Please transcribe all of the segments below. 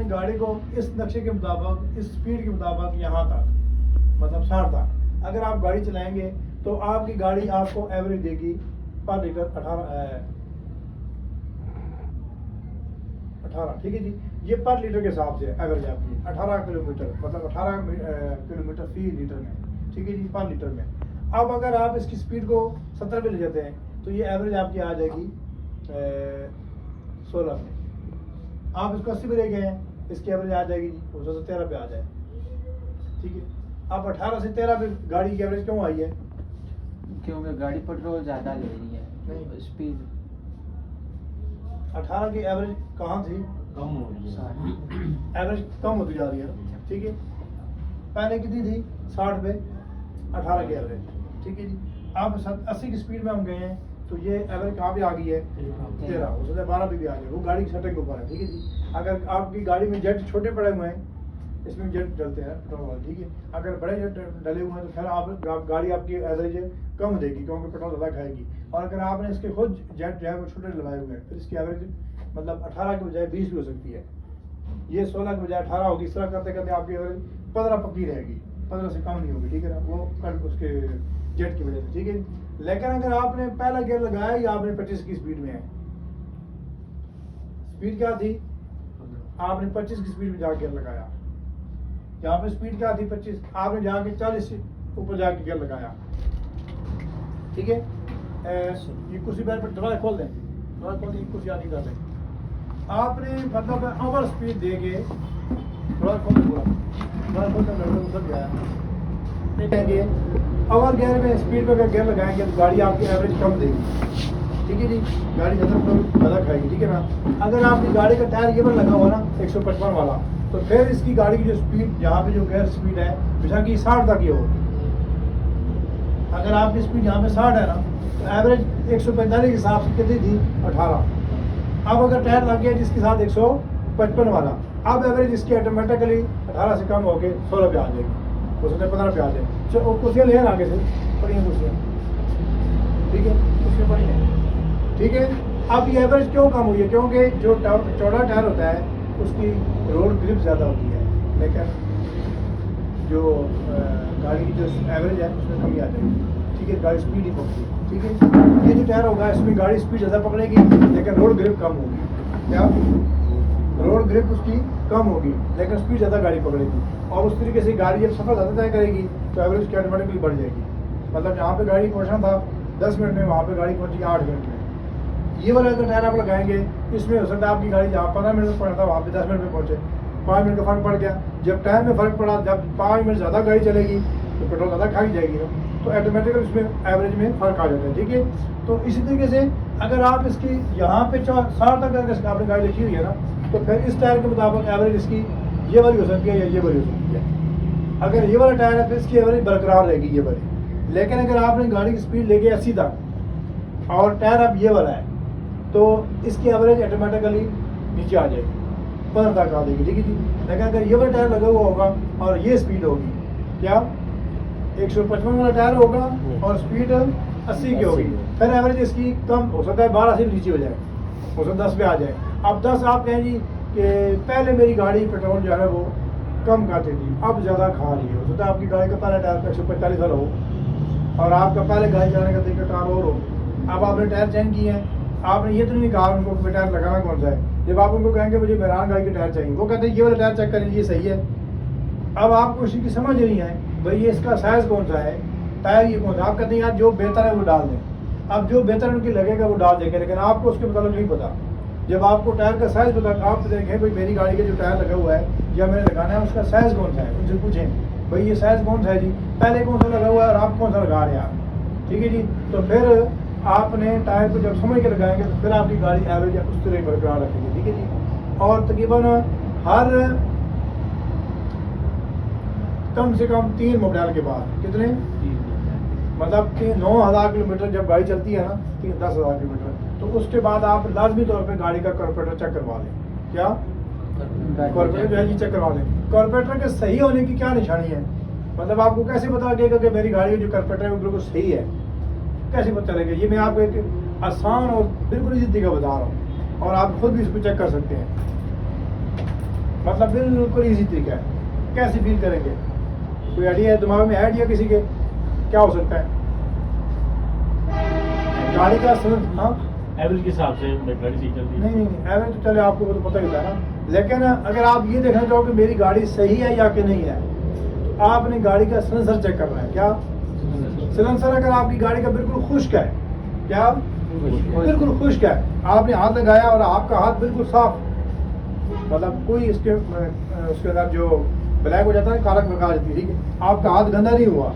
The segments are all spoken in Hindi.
गाड़ी को इस नक्शे के मुताबिक, इस स्पीड के मुताबिक यहाँ तक, मतलब 60 तक अगर आप गाड़ी चलाएंगे तो आपकी गाड़ी आपको एवरेज देगी पर लीटर 18, ठीक है जी। ये पर लीटर के हिसाब से एवरेज आपकी 18 किलोमीटर, मतलब 18 किलोमीटर फी लीटर में, ठीक है जी, पर लीटर में। अब अगर आप इसकी स्पीड को 70 पे ले जाते हैं तो ये एवरेज आपकी आ जाएगी 16 में। आप इसको 80 पे ले गए हैं, इसकी एवरेज आ जाएगी जी, हो सकता है 13 पे आ जाए, ठीक है। अब 18 से 13 पे गाड़ी की एवरेज क्यों आई है? क्योंकि गाड़ी पेट्रोल ज़्यादा ले रही है, नहीं। स्पीड 18 की एवरेज कहाँ थी? कम हो रही है, एवरेज कम होती जा रही है, ठीक है। पहले कितनी थी? 60 पे 18 की एवरेज, ठीक है जी। अब 80 की स्पीड में हम गए हैं तो ये एवरेज कहाँ पे आ गई है? 13, हो सकता है 12 पे भी आ जाए, वो गाड़ी की सेटिंग के ऊपर है, ठीक है जी। अगर आपकी गाड़ी में जेट छोटे पड़े हुए हैं, इसमें जेट डलते हैं पेट्रोल वाले, ठीक है। अगर बड़े जेट डले हुए हैं तो फिर आप गाड़ी आपकी एवरेज कम देगी क्योंकि पेट्रोल ज़्यादा खाएगी। और अगर आपने इसके खुद जेट जो है वो छोटे लगाए हुए हैं फिर इसकी एवरेज मतलब 18 के बजाय 20 भी हो सकती है। ये 16 के बजाय 18 होगी। इस तरह करते करते आपकी एवरेज 15 पक्की रहेगी, 15 से कम नहीं होगी, ठीक है ना, वो कल उसके जेट की वजह से, ठीक है। लेकिन अगर आपने पहला गियर लगाया या आपने 25 की स्पीड में है, स्पीड क्या थी? आपने 25 की स्पीड में जाके गियर लगाया, यहाँ पे स्पीड क्या थी? 25, आपने जाके 40 से ऊपर जाके गियर लगाया, ठीक है। ये कुर्सी बैठ पर थोड़ा खोल दें, थोड़ा खोल दें, कुर्सी आदि कर दें। आपने मतलब ओवर स्पीड दे के थोड़ा खोल दें, थोड़ा खोल दें, उधर गया देखेंगे। ओवर गियर में स्पीड पे अगर गियर लगाएंगे तो गाड़ी आपकी एवरेज कम देगी, ठीक है जी, गाड़ी ज़्यादा खाएगी, ठीक है ना। अगर आपकी गाड़ी का टायर ये पर लगा हुआ ना 155 वाला, तो फिर इसकी गाड़ी की जो स्पीड, यहाँ पे जो गियर स्पीड है बेशक कि 60 तक ही हो, अगर आपकी स्पीड यहाँ पे 60 है ना तो एवरेज 145 के हिसाब से कितनी थी? 18। अब अगर टायर लग गया जिसके साथ 155 वाला, अब एवरेज इसकी ऑटोमेटिकली 18 से कम होकर 16 पे आ जाएगी, हो सकता है 15 पे आ जाए। चलो कुर्सियाँ ले आगे से पड़ी हैं कुर्सियाँ, ठीक है, कुर्सियाँ पड़ी हैं, ठीक है। अब ये एवरेज क्यों कम हुई है? क्योंकि जो चौड़ा टायर होता है उसकी रोड ग्रिप ज़्यादा होती है, लेकिन जो गाड़ी की जो एवरेज है उसमें कमी आ जाएगी, ठीक है, गाड़ी स्पीड ही पकड़ेगी, ठीक है। ये जो टायर होगा इसमें गाड़ी स्पीड ज़्यादा पकड़ेगी लेकिन रोड ग्रिप कम होगी। क्या? रोड ग्रिप उसकी कम होगी लेकिन स्पीड ज़्यादा गाड़ी पकड़ेगी, और उस तरीके से गाड़ी जब सफ़र ज़्यादा तय करेगी तो एवरेज की ऑटोमेटिकली बढ़ जाएगी। मतलब जहाँ पे गाड़ी पहुँचना था 10 मिनट में, वहाँ पे गाड़ी पहुँची 8 मिनट में। ये वाला अगर टायर आप लगाएंगे इसमें हो सकता है आपकी गाड़ी जहाँ 15 मिनट में पहुँचना था वहाँ पे 10 मिनट में पहुँचे, 5 मिनट का फ़र्क पड़ गया। जब टाइम में फ़र्क पड़ा, जब 5 मिनट ज़्यादा गाड़ी चलेगी तो पेट्रोल ज़्यादा खाई जाएगी ना, तो ऑटोमेटिकली उसमें एवरेज में फ़र्क आ जाता है, ठीक है। तो इसी तरीके से अगर आप इसकी यहाँ पे 60 तक अगर आपने गाड़ी लिखी हुई है ना तो फिर इस टायर के मुताबिक एवरेज इसकी ये वाली हो सकती है या ये वाली हो सकती है। अगर ये वाला टायर है तो इसकी एवरेज बरकरार रहेगी ये वाली। लेकिन अगर आपने गाड़ी की स्पीड लेके 80 तक और टायर अब ये वाला है तो इसकी एवरेज ऑटोमेटिकली नीचे आ जाएगी, 15 तक आ जाएगी, ठीक है जी। लेकिन अगर ये वाला टायर लगा हुआ होगा और ये स्पीड होगी, क्या 155 वाला टायर होगा और स्पीड 80 की होगी, फिर एवरेज इसकी कम हो सकता है 12 से नीचे हो जाए, हो सकता है 10 पे आ जाए। अब 10 आप कहें जी कि पहले मेरी गाड़ी पेट्रोल जो है वो कम खाती थी, अब ज़्यादा खा रही है, हो सकता है आपकी गाड़ी का पहला टायर 145 वाला हो और आपका पहले गाड़ी चलाने का तरीका कार और हो। अब आपने टायर चेंज किए हैं, आपने ये तो नहीं कहा उनको कि टायर लगाना कौन सा है। जब आप उनको कहेंगे मुझे मेहरान गाड़ी के टायर चाहिए, वो कहते हैं ये वाला टायर चेक कर लीजिए सही है। अब आपको इसी की समझ नहीं है भाई ये इसका साइज़ कौन सा है, टायर ये कौन सा। आप कहते हैं यार जो बेहतर है वो डाल दें। अब जो बेहतर उनकी लगेगा वो डाल देंगे, लेकिन आपको उसके मतलब नहीं पता। जब आपको टायर का साइज़ पता, आप देखें भाई मेरी गाड़ी का जो टायर लगा हुआ है या मैंने लगाना है उसका साइज़ कौन सा है, उनसे पूछें भाई ये साइज़ कौन सा है जी, पहले कौन सा लगा हुआ है और आप कौन सा लगा रहे हैं आप, ठीक है जी। तो फिर आपने टायर को जब समझ के लगाएंगे तो फिर आपकी गाड़ी एवरेज उस तरह बरकरार रखेगी, ठीक है जी। और तकरीबन हर कम से कम 3 मॉडल के बाद, कितने मतलब कि 9000 किलोमीटर जब गाड़ी चलती है ना 10,000 किलोमीटर, तो उसके बाद आप लाजमी तौर पे गाड़ी का कॉर्पोरेटर चेक करवा लें। क्या कॉर्पोरेटर जो है ये चेक करवा लें। कॉर्पोरेटर के सही होने की क्या निशानी है, मतलब आपको कैसे पता लगेगा कि मेरी गाड़ी का जो कॉर्पोरेटर है वो बिल्कुल सही है, कैसे पता चलेगा? ये मैं आपको एक आसान और बिल्कुल इसी तरीका बता रहा हूँ और आप खुद भी इसको चेक कर सकते हैं। मतलब बिल्कुल इजी तरीका है। कैसे फील करेंगे? कोई आइडिया है दिमाग में? आइडिया किसी के क्या हो सकता है? गाड़ी का हाँ एवरेज के हिसाब से गाड़ी सही चलती है। नहीं एवरेज तो चले आपको वो तो पता ही होता है ना, लेकिन अगर आप ये देखना चाहो कि मेरी गाड़ी सही है या कि नहीं है, तो आपने गाड़ी का सिलेंसर चेक करना है। क्या सिलेंसर? अगर आपकी गाड़ी का बिल्कुल खुश्क है, क्या बिल्कुल खुश्क है, आपने हाथ लगाया और आपका हाथ बिल्कुल साफ, मतलब कोई इसके उसके अंदर जो ब्लैक हो जाता है, काला लगा जाती है, ठीक है, आपका हाथ गंदा नहीं हुआ,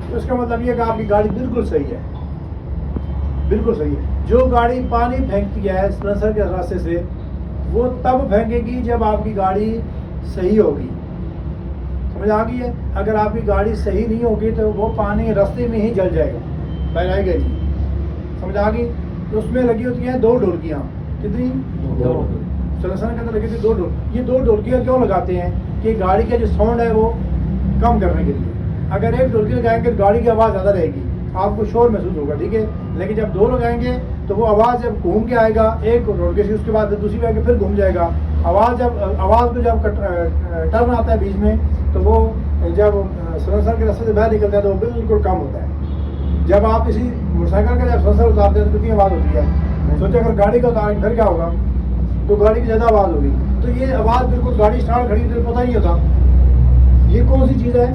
तो इसका मतलब ये कि आपकी गाड़ी बिल्कुल सही है, बिल्कुल सही है। जो गाड़ी पानी फेंकती है सिलेंसर के रास्ते से, वो तब फेंकेगी जब आपकी गाड़ी सही होगी। समझ आ गई है? अगर आपकी गाड़ी सही नहीं होगी तो वो पानी रास्ते में ही जल जाएगा, बह जाएगा जी। समझ आ गई? तो उसमें लगी होती हैं 2 ढोलकियाँ। कितनी? 2। सिलेंसर के अंदर लगी थी 2 ढोल। ये 2 ढोलकियाँ क्यों लगाते हैं? कि गाड़ी का जो साउंड है वो कम करने के लिए। अगर एक ढोलकी लगाएंगे तो गाड़ी की आवाज़ ज़्यादा रहेगी, आपको शोर महसूस होगा, ठीक है। लेकिन जब 2 लगाएंगे तो वो आवाज़ जब घूम के आएगा एक ढोलके से, उसके बाद दूसरी आगे फिर घूम जाएगा। आवाज़ को जब टर्न आता है बीच में, तो वो जब सिलेंसर के रास्ते से बाहर निकलता है तो वो बिल्कुल कम होता है। जब आप इसी मोटरसाइकिल का जब सिलेंसर उतारते हैं तो कितनी आवाज़ होती है? सोचिए अगर गाड़ी का उतारेंगे फिर क्या होगा? तो गाड़ी की ज़्यादा आवाज़ होगी। तो ये आवाज़ बिल्कुल गाड़ी स्टार्ट खड़ी तो पता ही होता। ये कौन सी चीज़ है?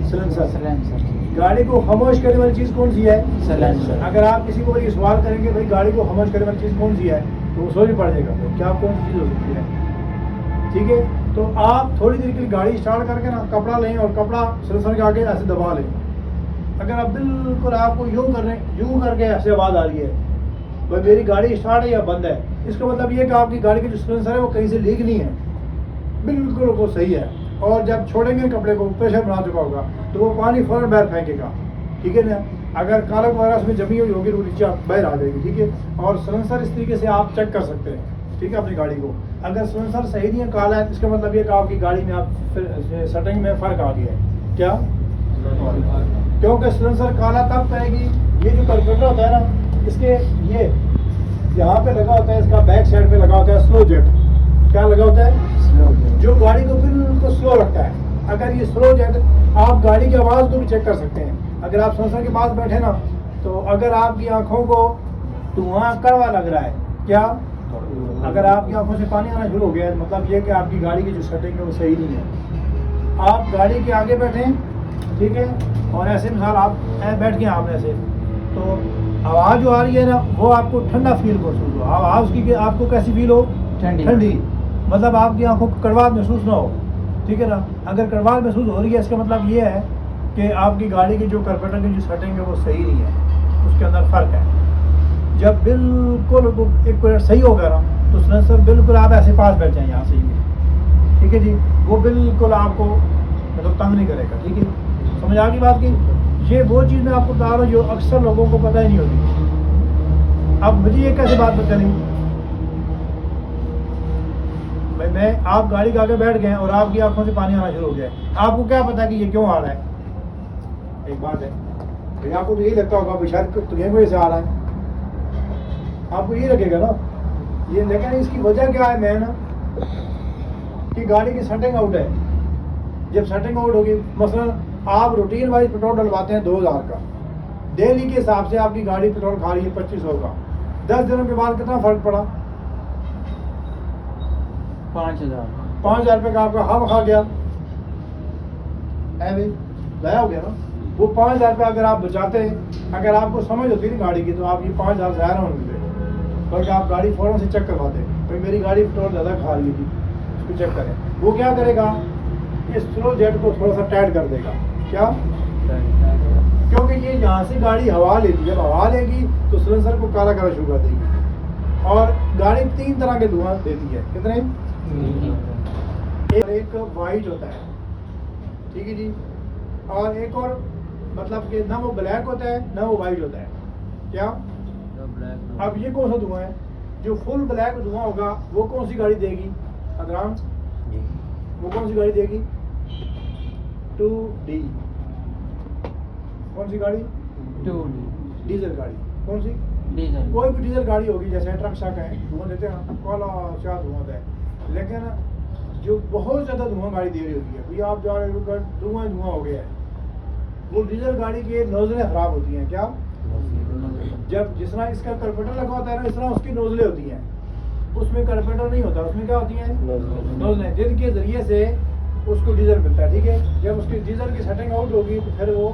सिलेंसर। गाड़ी को खामोश करने वाली चीज़ कौन सी है? सिलेंसर। अगर आप किसी को ये सवाल करेंगे भाई गाड़ी को खामोश करने वाली चीज़ कौन सी है, तो वो सोच पड़ जाएगा तो क्या कौन सी चीज़ हो सकती है, ठीक है। तो आप थोड़ी देर के लिए गाड़ी स्टार्ट करके ना कपड़ा लें और कपड़ा सिलेंसर के आगे ऐसे दबा लें। अगर आप बिल्कुल आपको यूँ करके ऐसे आवाज़ आ रही है, भाई मेरी गाड़ी स्टार्ट है या बंद है, इसका मतलब ये कि आपकी गाड़ी की जो सिलेंसर है वो कहीं से लीक नहीं है, बिल्कुल वो सही है। और जब छोड़ेंगे कपड़े को, प्रेशर बना चुका होगा, तो वो पानी फौरन बाहर फेंकेगा, ठीक है ना। अगर काला वगैरह उसमें जमी हुई होगी तो नीचे बाहर आ जाएगी, ठीक है। और सिलेंसर इस तरीके से आप चेक कर सकते हैं, ठीक है, अपनी गाड़ी को। अगर सिलेंसर सही नहीं है, काला है, इसका मतलब ये कि आपकी गाड़ी में आप सेटिंग में फ़र्क आ गया है। क्या? क्योंकि सिलेंसर काला तब पाएगी, ये जो कार्बोरेटर होता है ना, इसके ये यहाँ पे लगा होता है, इसका बैक साइड पे लगा होता है स्लो जेट। क्या लगा होता है? स्लो जेट, जो गाड़ी को बिल्कुल स्लो रखता है। अगर ये स्लो जेट, आप गाड़ी की आवाज़ को भी चेक कर सकते हैं। अगर आप सिलेंसर के पास बैठे ना, तो अगर आपकी आंखों को धुआं कड़वा लग रहा है, क्या? अगर आपकी आंखों से पानी आना शुरू हो गया है, मतलब ये कि आपकी गाड़ी की जो सेटिंग है वो सही नहीं है। आप गाड़ी के आगे बैठें, ठीक है, और ऐसे मिसाल आप बैठ गए आपने ऐसे, तो आवाज़ जो आ रही है ना, वो आपको ठंडा फील महसूस हो। आवाज़ की आपको कैसी फील हो? ठंडी। मतलब आपकी आंखों को कड़वाहट महसूस ना हो, ठीक है ना। अगर कड़वाहट महसूस हो रही है, इसका मतलब ये है कि आपकी गाड़ी की जो कार्बोरेटर की जो सेटिंग है वो सही नहीं है, उसके अंदर फ़र्क है। जब बिल्कुल एक मिनट सही होगा ना, तो सिलेंसर बिल्कुल आप ऐसे पास बैठ जाएँ यहाँ से, ठीक है जी, वो बिल्कुल आपको मतलब तंग नहीं करेगा, ठीक है। समझ आ गई बात की? ये वो चीज़ मैं आपको बता रहा हूँ जो अक्सर लोगों को पता ही नहीं होती। अब मुझे ये कैसे बात पता नहीं भाई, मैं आप गाड़ी के आगे बैठ गए और आपकी आंखों से पानी आना शुरू हो गया, आपको क्या पता कि ये क्यों आ रहा है? एक बात है भाई, आपको तो यही लगता होगा भाई शायद तुम्हें वजह से आ रहा है, आपको ये लगेगा ना ये। लेकिन इसकी वजह क्या है? मैं ना कि गाड़ी की सेटिंग आउट है। जब सेटिंग आउट होगी, मसलन आप रूटीन वाइज पेट्रोल डलवाते हैं 2000 का, डेली के हिसाब से आपकी गाड़ी पेट्रोल खा रही है 2500 का, 10 दिनों के बाद कितना फ़र्क पड़ा? 5000 रुपये का आपका हम खा गया है भाई, ज़ाया हो गया ना। वो 5000 रुपये अगर आप बचाते, अगर आपको समझ होती ना गाड़ी की, तो आप ये 5000 ज़ाया ना होने देते, बल्कि आप गाड़ी फ़ौरन से चेक करवाते भाई मेरी गाड़ी पेट्रोल ज़्यादा खा रही थी, उसको चेक करें। वो क्या करेगा? ये स्लो जेट को थोड़ा सा टाइट कर देगा। क्या? क्योंकि ये यहाँ से गाड़ी हवा लेगी, जब हवा लेगी तो सिलेंसर को काला काला शुरू कर देगी। और गाड़ी 3 तरह के धुआं देती है। कितने? एक वाइट होता है, ठीक है जी, और एक और मतलब कि ना वो ब्लैक होता है ना वो वाइट होता है। क्या? अब ये कौन सा धुआं है? जो फुल ब्लैक धुआं होगा वो कौन सी गाड़ी देगी? अदरान, वो कौन सी गाड़ी देगी? 2D। कौन सी गाड़ी? 2D डीजल गाड़ी। कौन सी? डीजल। कोई भी डीजल गाड़ी होगी, जैसे ट्रक शक है, धुआं देते हैं, काला क्या धुआं होता है। लेकिन जो बहुत ज़्यादा धुआं गाड़ी दे रही होती है, भाई आप जा रहे हो धुआं धुआं हो गया है, वो डीजल गाड़ी की नोजलें खराब होती हैं। क्या? जब जिस तरह इसका कार्बोरेटर लगा होता है ना, इस तरह उसकी नोजलें होती हैं। उसमें कार्बोरेटर नहीं होता, उसमें क्या होती हैं? नोजलें, जिनके ज़रिए से उसको डीजल मिलता है। ठीक है, जब उसकी डीजल की सेटिंग आउट होगी तो फिर वो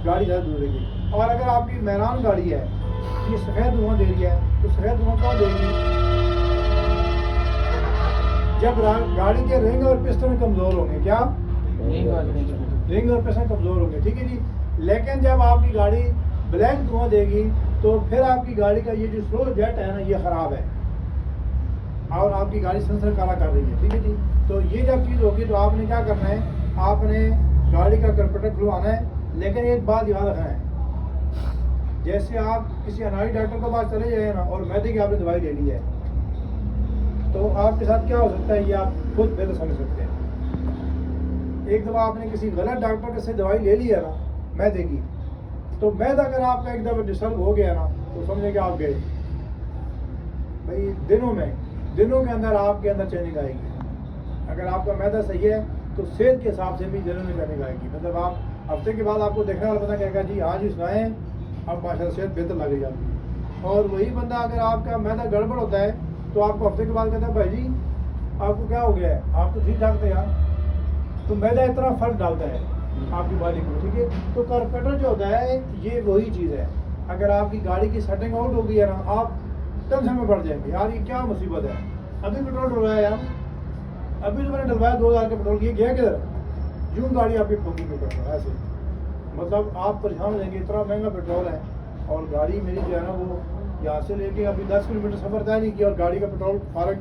गाड़ी ज़्यादा दूर रहेगी। और अगर आपकी मैरान गाड़ी है, ये सफ़ेद धुआं दे रही है, तो सफ़ेद धुआं कौन देगी? जब गाड़ी के रिंग और पिस्टन कमज़ोर होंगे। क्या? रिंग और पिस्टन कमज़ोर होंगे। ठीक है जी। लेकिन जब आपकी गाड़ी ब्लैक धुआं देगी तो फिर आपकी गाड़ी का ये जो स्लो जेट है ना, ये ख़राब है और आपकी गाड़ी सेंसर काला कर रही है। ठीक है जी। तो ये जब चीज़ होगी तो आपने क्या करना है, आपने गाड़ी का कार्बोरेटर खुलवाना है। लेकिन एक बात याद रखना है, जैसे आप किसी अनाड़ी डॉक्टर के पास चले जाए ना और मैदे की आपने दवाई ले ली है, तो आपके साथ क्या हो सकता है ये आप खुद बेहतर समझ सकते हैं। एक दफ़ा आपने किसी गलत डॉक्टर से दवाई ले ली है ना मैदे की, तो मैदा अगर आपका एक दफ़ा डिस्टर्ब हो गया ना तो समझे कि आप गए भाई। दिनों के अंदर आपके अंदर चेंजिंग आएगी। अगर आपका मैदा सही है तो सेहत के हिसाब से भी दिनों में चेंजिंग आएगी। मतलब आप हफ्ते के बाद आपको देखने वाला बंदा कहेगा जी आज ही सुनाएं, अब माशाल्लाह सेहत बेहतर लग जाती है। और वही बंदा अगर आपका मैदा गड़बड़ होता है तो आपको हफ्ते के बाद कहता है भाई जी आपको क्या हो गया है, आप तो ठीक ठाक थे यार। तो मैदा इतना फर्क डालता है आपकी बॉडी को। ठीक है, तो कार्बोरेटर जो होता है ये वही चीज़ है। अगर आपकी गाड़ी की सेटिंग आउट हो गई है ना, आप टेंशन में पड़ जाएंगे, यार ये क्या मुसीबत है। अभी पेट्रोल डलवाया यार, अभी तो मैंने डलवाया 2000 का पेट्रोल, ये गया किधर? यूँ गाड़ी आपकी ठोकी में पेट्रोल ऐसे, मतलब आप परेशान हो जाएंगे। इतना महंगा पेट्रोल है और गाड़ी मेरी जो है ना वो यहाँ से लेके अभी 10 किलोमीटर सफ़र तय नहीं किया और गाड़ी का पेट्रोल फारग